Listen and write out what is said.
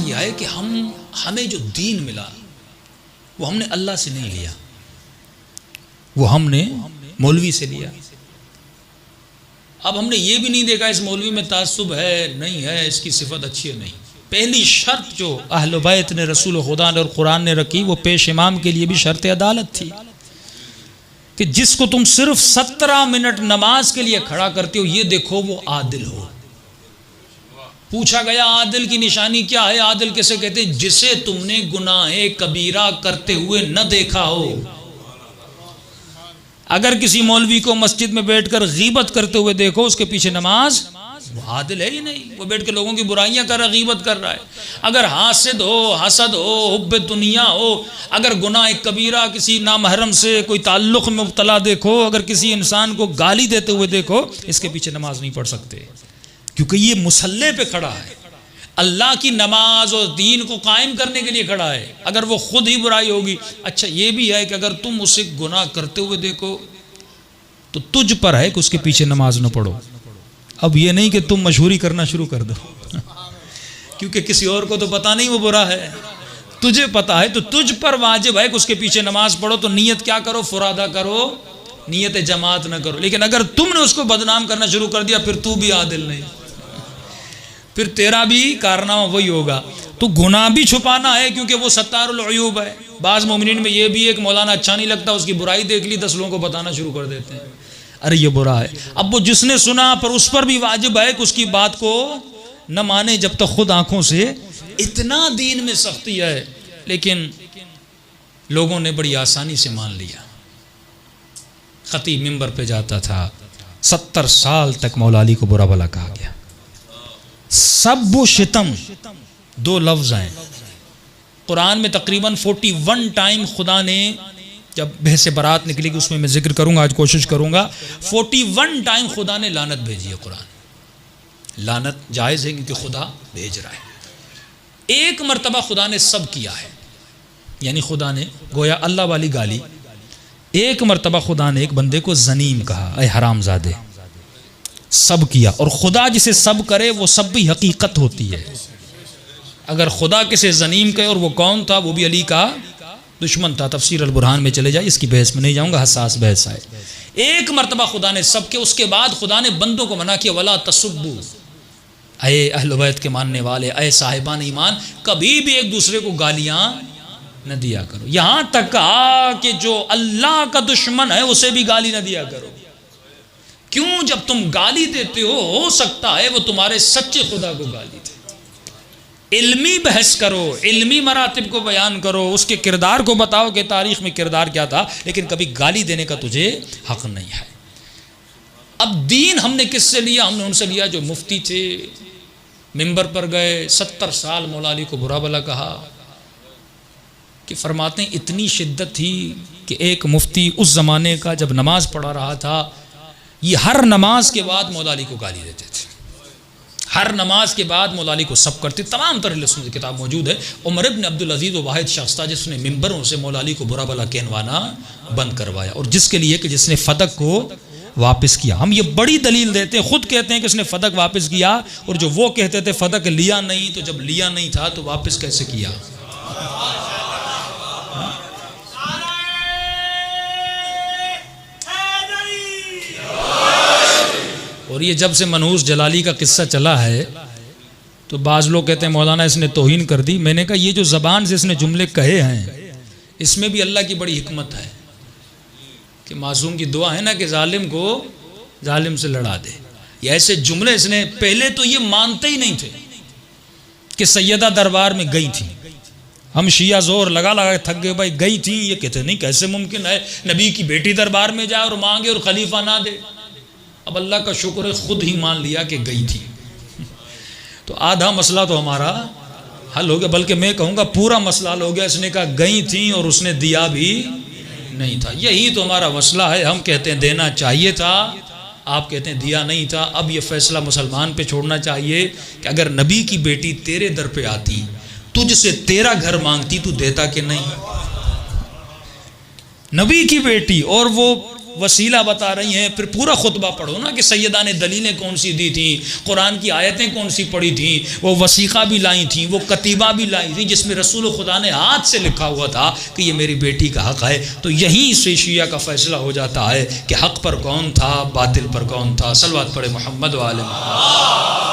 यह है कि हमें जो दीन मिला वो हमने अल्लाह से नहीं लिया, वो हमने मौलवी से लिया। अब हमने ये भी नहीं देखा इस मौलवी में तासुब है नहीं है, इसकी सिफत अच्छी है नहीं। पहली शर्त जो अहले बैत ने, रसूल खुदा ने और कुरान ने रखी, वो पेश इमाम के लिए भी शर्त अदालत थी कि जिसको तुम सिर्फ 17 मिनट नमाज के लिए खड़ा करते हो, ये देखो वो आदिल हो। पूछा गया आदिल की निशानी क्या है? आदिल किसे कहते हैं? जिसे तुमने गुनाहे कबीरा करते हुए न देखा हो। अगर किसी मौलवी को मस्जिद में बैठकर गीबत करते हुए देखो, उसके पीछे नमाज, वो आदिल है ही नहीं। वो बैठ के लोगों की बुराइयां कर रहा है, गीबत कर रहा है। अगर हासिद हो, हसद हो, हुब्बे दुनिया हो, अगर गुनाह कबीरा किसी नामहरम से कोई ताल्लुक़ में मुब्तला देखो, अगर किसी इंसान को गाली देते हुए देखो, इसके पीछे नमाज नहीं पढ़ सकते, क्योंकि ये मुसल्ले पे खड़ा है, अल्लाह की नमाज और दीन को कायम करने के लिए खड़ा है। अगर वो खुद ही बुराई होगी। अच्छा ये भी है कि अगर तुम उसे गुनाह करते हुए देखो तो तुझ पर है कि उसके पीछे नमाज न पढ़ो। अब ये नहीं कि तुम मशहूरी करना शुरू कर दो क्योंकि किसी और को तो पता नहीं वो बुरा है, तुझे पता है, तो तुझ पर वाजिब है कि उसके पीछे नमाज पढ़ो। तो नीयत क्या करो? फुरादा करो, नीयत जमात न करो। लेकिन अगर तुमने उसको बदनाम करना शुरू कर दिया, फिर तू भी आदिल नहीं, फिर तेरा भी कारनामा वही होगा। तो गुनाह भी छुपाना है, क्योंकि वो सत्तारुल अयूब है। बाज़ मोमिनीन में ये भी एक मौलाना अच्छा नहीं लगता, उसकी बुराई देख ली 10 लोगों को बताना शुरू कर देते हैं, अरे ये बुरा है। अब वो जिसने सुना पर उस पर भी वाजिब है कि उसकी बात को न माने जब तक खुद आंखों से। इतना दीन में सख्ती है, लेकिन लोगों ने बड़ी आसानी से मान लिया। खतीब मिंबर पे जाता था, 70 साल तक मौला अली को बुरा भला कहा गया। सब शितम 2 लफ्ज हैं कुरान में, तकरीबन 41 टाइम खुदा ने, जब बहस बरात निकलेगी उसमें मैं जिक्र करूंगा, आज कोशिश करूंगा। 41 टाइम खुदा ने लानत भेजी है। कुरान लानत जायज़ है क्योंकि खुदा भेज रहा है। एक मरतबा खुदा ने सब किया है, यानी खुदा ने गोया अल्लाह वाली गाली। एक मरतबा खुदा ने एक बंदे को जनीम कहा, ऐ हरामजादे, सब किया। और खुदा जिसे सब करे वो सब भी हकीकत होती है। अगर खुदा किसे जनीम कहे, और वो कौन था? वो भी अली का दुश्मन था। तफसीर अल बुरहान में चले जाए, इसकी बहस में नहीं जाऊंगा, हसास बहस है। एक मरतबा खुदा ने सब के, उसके बाद खुदा ने बंदों को मना किया, वला तसुब्बू, अये अहले बैत के मानने वाले, अये साहिबान ईमान, कभी भी एक दूसरे को गालियां न दिया करो। यहां तक कहा कि जो अल्लाह का दुश्मन है उसे भी गाली न दिया करो। क्यों? जब तुम गाली देते हो सकता है वो तुम्हारे सच्चे खुदा को गाली दे। इल्मी बहस करो, इल्मी मरातिब को बयान करो, उसके किरदार को बताओ कि तारीख में किरदार क्या था, लेकिन कभी गाली देने का तुझे हक नहीं है। अब दीन हमने किससे लिया? हमने उनसे लिया जो मुफ्ती थे, मिंबर पर गए, 70 साल मौला अली को बुरा भला कहा, कि फरमाते हैं इतनी शिद्दत थी कि एक मुफ्ती उस ज़माने का जब नमाज पढ़ा रहा था, ये हर नमाज के बाद मौला अली को गाली देते थे। हर नमाज के बाद मौला अली को सब करते। तमाम तरह की किताब मौजूद है। उमर इब्न अब्दुल अजीज़ वो वाहिद शख्स था जिसने मिंबरों से मौला अली को बुरा भला कहवाना बंद करवाया, और जिसके लिए कि जिसने फदक को वापस किया। हम ये बड़ी दलील देते हैं, खुद कहते हैं कि इसने फदक वापस किया, और जो वो कहते थे फदक लिया नहीं, तो जब लिया नहीं था तो वापस कैसे किया? और ये जब से मनहूस जलाली का किस्सा चला है तो बाज़ लोग कहते हैं मौलाना इसने तौहीन कर दी। मैंने कहा ये जो ज़बान से इसने जुमले कहे हैं, इसमें भी अल्लाह की बड़ी हिकमत है कि मासूम की दुआ है ना कि जालिम को जालिम से लड़ा दे। ये ऐसे जुमले इसने, पहले तो ये मानते ही नहीं थे कि सैयदा दरबार में गई थी। हम शिया जोर लगा लगा थक गए, भाई गई थी। ये कहते नहीं कैसे मुमकिन है नबी की बेटी दरबार में जाए और मांगे और खलीफा ना दे। अब अल्लाह का शुक्र है खुद ही मान लिया कि गई थी, तो आधा मसला तो हमारा हल हो गया, बल्कि मैं कहूँगा पूरा मसला हल हो गया। इसने कहा गई थी और उसने दिया भी नहीं था। यही तो हमारा मसला है। हम कहते हैं देना चाहिए था, आप कहते हैं दिया नहीं था। अब ये फैसला मुसलमान पे छोड़ना चाहिए कि अगर नबी की बेटी तेरे दर पे आती, तुझसे तेरा घर मांगती, तू देता कि नहीं? नबी की बेटी, और वो वसीला बता रही हैं, फिर पूरा खुतबा पढ़ो ना कि सैयदा ने दलीलें कौन सी दी थी, कुरान की आयतें कौन सी पढ़ी थी, वो वसीक़ा भी लाई थी, वो कतीबा भी लाई थी जिसमें रसूल खुदा ने हाथ से लिखा हुआ था कि ये मेरी बेटी का हक़ है। तो यहीं से शिया का फ़ैसला हो जाता है कि हक़ पर कौन था, बातिल पर कौन था। सलवात पढ़े मोहम्मद वाले।